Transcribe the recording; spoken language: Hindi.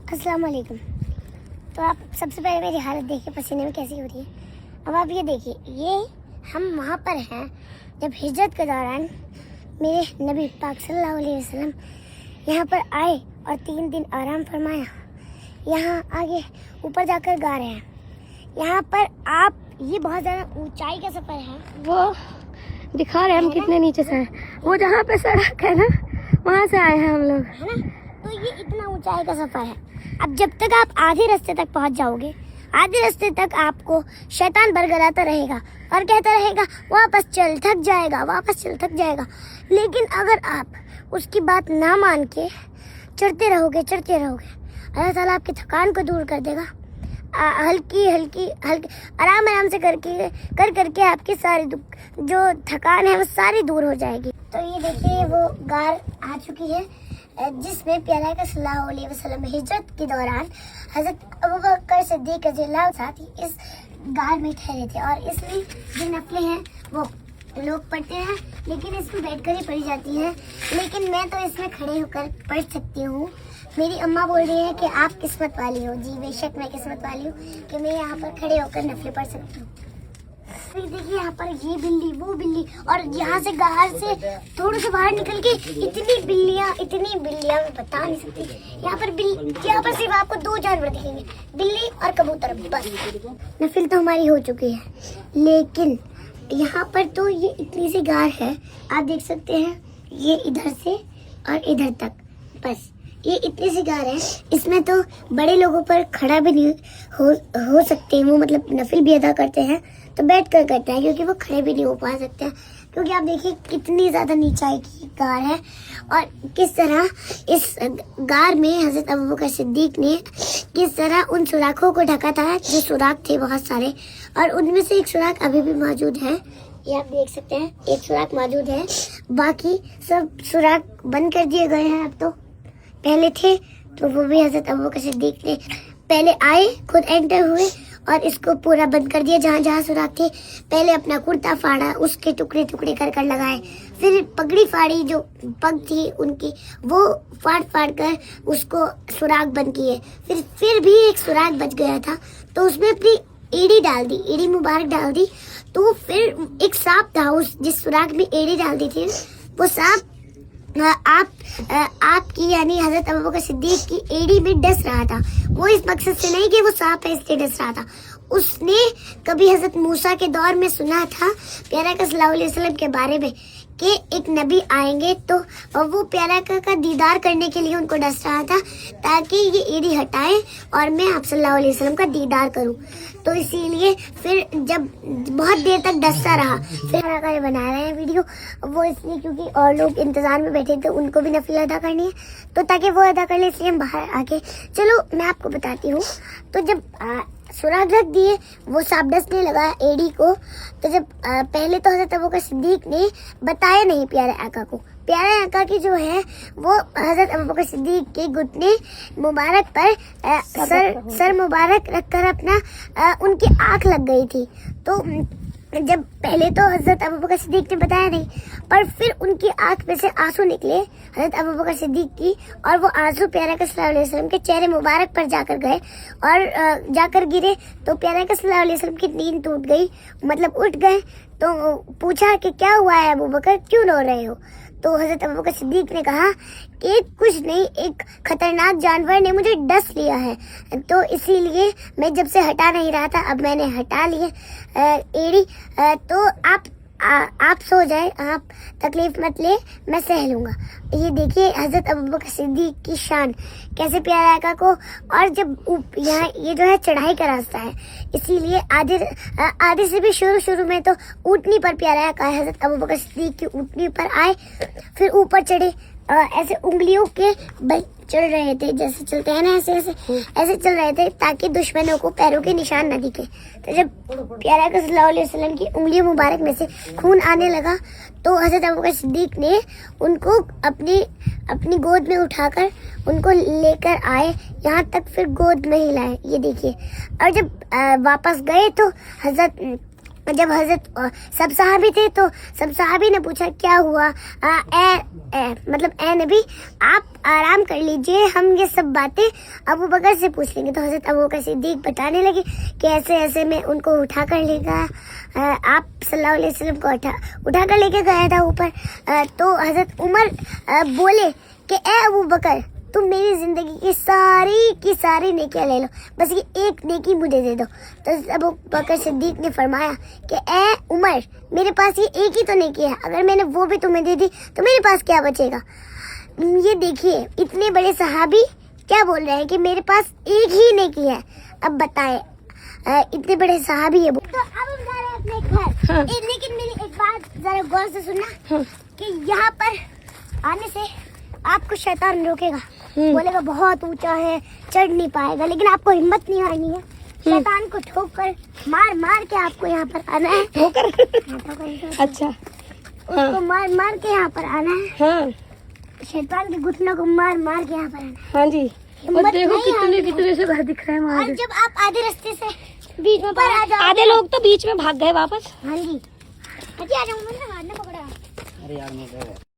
अस्सलाम वालेकुम। तो आप सबसे पहले मेरी हालत देखिए पसीने में कैसी हो रही है। अब आप ये देखिए, ये हम वहाँ पर हैं जब हिजरत के दौरान मेरे नबी पाक सल्लल्लाहु अलैहि वसल्लम यहाँ पर आए और 3 दिन आराम फरमाया। यहाँ आगे ऊपर जाकर गा रहे हैं। यहाँ पर आप ये बहुत ज़्यादा ऊंचाई का सफ़र है, वो दिखा रहे हैं हम कितने नीचे से हैं। वो जहाँ पे सड़क है ना, वहाँ से आए हैं हम लोग, है ना। तो ये इतना ऊंचाई का सफ़र है। अब जब तक आप आधे रास्ते तक पहुँच जाओगे, आधे रास्ते तक आपको शैतान बरगलाता रहेगा और कहता रहेगा वापस चल, थक जाएगा, वापस चल, थक जाएगा। लेकिन अगर आप उसकी बात ना मान के चढ़ते रहोगे, अल्लाह ताला आपकी थकान को दूर कर देगा। हल्की आराम से करके आपकी सारी जो थकान है वो सारी दूर हो जाएगी। तो ये देखिए वो गार आ चुकी है जिसमें प्यारा का सल्लल्लाहु अलैहि वसल्लम हिजरत के दौरान हज़रत अबू बकर सिद्दीक़ रज़ियल्लाहु साथ ही इस गार में ठहरे थे। और इसमें जो नफलें हैं वो लोग पढ़ते हैं, लेकिन इसमें बैठकर ही पढ़ी जाती हैं। लेकिन मैं तो इसमें खड़े होकर पढ़ सकती हूँ। मेरी अम्मा बोल रही है कि आप किस्मत वाली हो। जी बेशक मैं किस्मत वाली हूँ कि मैं यहाँ पर खड़े होकर नफलें पढ़ सकती हूँ। फिर देखिए यहाँ पर ये बिल्ली, वो बिल्ली, और यहाँ से गार से थोड़ा सा बाहर निकल के इतनी बिल्लियाँ मैं बता नहीं सकती। यहाँ पर सिर्फ आपको 2 जानवर दिखेंगे, बिल्ली और कबूतर, बस। नफिल तो हमारी हो चुकी है, लेकिन यहाँ पर तो ये इतनी सी गार है, आप देख सकते हैं, ये इधर से और इधर तक, बस ये इतनी सी गार है। इसमें तो बड़े लोगों पर खड़ा भी नहीं हो सकते हैं, वो मतलब नफिल भी अदा करते हैं तो बैठ कर करते हैं, क्योंकि वो खड़े भी नहीं हो पा सकते हैं। क्योंकि आप देखिए कितनी ज़्यादा नीचाई की गार है और किस तरह इस गार में हज़रत अबू बकर सिद्दीक़ ने किस तरह उन सुराखों को ढका था, जो सुराख थे बहुत सारे, और उनमें से एक सुराख अभी भी मौजूद है। ये आप देख सकते हैं, एक सुराख मौजूद है, बाकी सब सुराख बंद कर दिए गए हैं। अब तो पहले थे तो वो भी हज़रत अबू बकर सिद्दीक़ ने पहले आए, खुद एंटर हुए और इसको पूरा बंद कर दिया। जहाँ जहाँ सुराख थे पहले अपना कुर्ता फाड़ा, उसके टुकड़े कर लगाए, फिर पगड़ी फाड़ी, जो पग थी उनकी वो फाड़ कर उसको सुराख बंद किए। फिर भी एक सुराख बच गया था तो उसमें अपनी एड़ी डाल दी, एड़ी मुबारक डाल दी। तो फिर एक सांप था उस जिस सुराख में एड़ी डाल दी थी, वो सांप आपकी यानी हज़रत अबू बकर सिद्दीक़ की एड़ी में डस रहा था। वो इस मकसद से नहीं कि वो सांप है इसलिए डस रहा था। उसने कभी हज़रत मूसा के दौर में सुना था प्यारा का सल्लल्लाहु अलैहि वसल्लम के बारे में कि एक नबी आएंगे, तो वो प्यारा का दीदार करने के लिए उनको डस रहा था ताकि ये एड़ी हटाए और मैं आप सल्लल्लाहु अलैहि वसल्लम का दीदार करूं। तो इसीलिए फिर जब बहुत देर तक डसता रहा, फिर बना रहे हैं वीडियो वो इसलिए क्योंकि और लोग इंतजार में बैठे थे, उनको भी नफिल अदा करनी है, तो ताकि वो अदा कर ले इसलिए हम बाहर आके। चलो मैं आपको बताती हूँ। तो जब सुराख रख दिए, वो सांप डसने लगा एड़ी को, तो जब पहले तो हज़रत अबू बकर सिद्दीक़ ने बताया नहीं प्यारे आका को। प्यारे आका की जो है वो हज़रत अबू बकर सिद्दीक़ के घुटने मुबारक पर सर मुबारक रखकर अपना उनकी आँख लग गई थी। तो जब पहले तो हज़रत अबू बकर सिद्दीक़ ने बताया नहीं, पर फिर उनकी आँख में से आंसू निकले हज़रत अबू बकर सिद्दीक़ की, और वो आंसू प्यारा का सल्लल्लाहु अलैहि वसल्लम के चेहरे मुबारक पर जाकर गए और जाकर गिरे। तो प्यारा का सल्लल्लाहु अलैहि वसल्लम की नींद टूट गई, मतलब उठ गए। तो पूछा कि क्या हुआ है अबू बकर, क्यों रो रहे हो? तो हज़रत अबू बकर सिद्दीक़ ने कहा कि कुछ नहीं, एक खतरनाक जानवर ने मुझे डस लिया है, तो इसीलिए मैं जब से हटा नहीं रहा था, अब मैंने हटा लिए एड़ी। तो आप सो जाए, आप तकलीफ मत ले, मैं सह लूँगा। ये देखिए हज़रत अबू बकर सिद्दीक़ की शान, कैसे प्यारा आका को। और जब यहाँ ये जो है चढ़ाई का रास्ता है, इसीलिए आधे से भी शुरू में तो ऊँटनी पर प्यारा आका हज़रत अबू बकर सिद्दीक़ की ऊँटनी पर आए, फिर ऊपर चढ़े, ऐसे उंगलियों के बल चल रहे थे, जैसे चलते हैं ना ऐसे चल रहे थे ताकि दुश्मनों को पैरों के निशान न दिखे। तो जब प्यारा का सल्लल्लाहु अलैहि वसल्लम की उंगलियों मुबारक में से खून आने लगा, तो हज़रत अबू बकर सिद्दीक़ ने उनको अपनी गोद में उठाकर उनको लेकर आए, यहाँ तक फिर गोद में ही लाए। ये देखिए। और जब वापस गए तो हज़रत जब हजरत सब सहाबी थे तो सब सहाबी ने पूछा क्या हुआ, मतलब ए नबी आप आराम कर लीजिए, हम ये सब बातें अबू बकर से पूछ लेंगे। तो हजरत अबू बकर सिद्दीक बताने लगे कि ऐसे ऐसे में उनको उठा कर लेगा, आप सल्लल्लाहु अलैहि वसल्लम को उठा कर लेके गया था ऊपर। तो हजरत उमर बोले कि ए अबू बकर तुम मेरी जिंदगी की सारी नेकियां ले लो, बस ये एक नेकी मुझे दे दो। तो अबू बकर सिद्दीक ने फरमाया कि ए उमर मेरे पास ये एक ही तो नेकी है, अगर मैंने वो भी तुम्हें दे दी तो मेरे पास क्या बचेगा। ये देखिए इतने बड़े सहाबी क्या बोल रहे हैं कि मेरे पास एक ही नेकी है। अब बताए इतने बड़े सहाबी है। तो अब हम जा रहे हैं अपने घर। हाँ। लेकिन मेरी एक बात जरा गौर से सुनना हाँ। कि यहाँ पर आने से आपको शैतान रोकेगा, बोलेगा बहुत ऊंचा है चढ़ नहीं पाएगा, लेकिन आपको हिम्मत नहीं आनी है। शैतान को ठोक कर मार के आपको यहाँ पर आना है। ठोकर अच्छा उसको मार के यहाँ पर आना है। हाँ शैतान के घुटनों को मार के यहाँ पर आना है। हाँ जी। और हिम्मत देखो नहीं कितने से घर दिख रहे हैं वहाँ और जब आप आधे रास्ते से बीच में पर आ जाओ, आधे लोग तो बीच में भाग गए वापस। हाँ जी आ जाऊंगा ना, पकड़ा। अरे यार